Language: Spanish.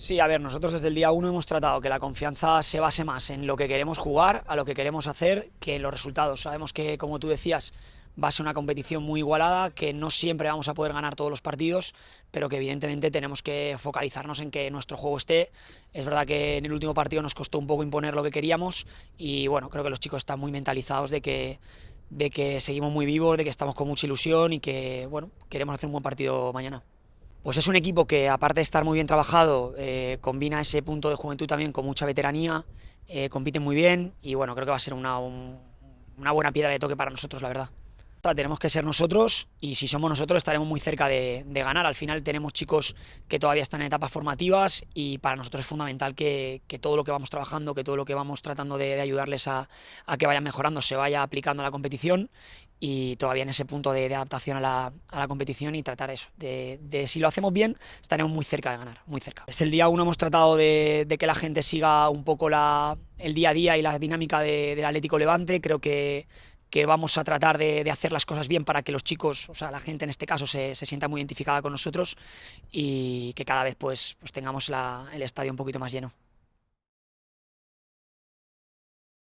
Sí, a ver, nosotros desde el día uno hemos tratado que la confianza se base más en lo que queremos jugar, a lo que queremos hacer, que en los resultados. Sabemos que, como tú decías, va a ser una competición muy igualada, que no siempre vamos a poder ganar todos los partidos, pero que evidentemente tenemos que focalizarnos en que nuestro juego esté. Es verdad que en el último partido nos costó un poco imponer lo que queríamos y bueno, creo que los chicos están muy mentalizados de que seguimos muy vivos, de que estamos con mucha ilusión y que bueno, queremos hacer un buen partido mañana. Pues es un equipo que, aparte de estar muy bien trabajado, combina ese punto de juventud también con mucha veteranía, compiten muy bien y bueno, creo que va a ser una buena piedra de toque para nosotros, la verdad. Tenemos que ser nosotros y si somos nosotros estaremos muy cerca de ganar. Al final tenemos chicos que todavía están en etapas formativas y para nosotros es fundamental que todo lo que vamos trabajando, que todo lo que vamos tratando de ayudarles a que vayan mejorando se vaya aplicando a la competición y todavía en ese punto de adaptación a la competición y tratar eso, de si lo hacemos bien estaremos muy cerca de ganar, muy cerca. Desde el día uno hemos tratado de que la gente siga un poco el día a día y la dinámica del Atlético Levante. Creo que vamos a tratar de hacer las cosas bien para que los chicos, o sea, la gente en este caso se sienta muy identificada con nosotros y que cada vez pues tengamos el estadio un poquito más lleno.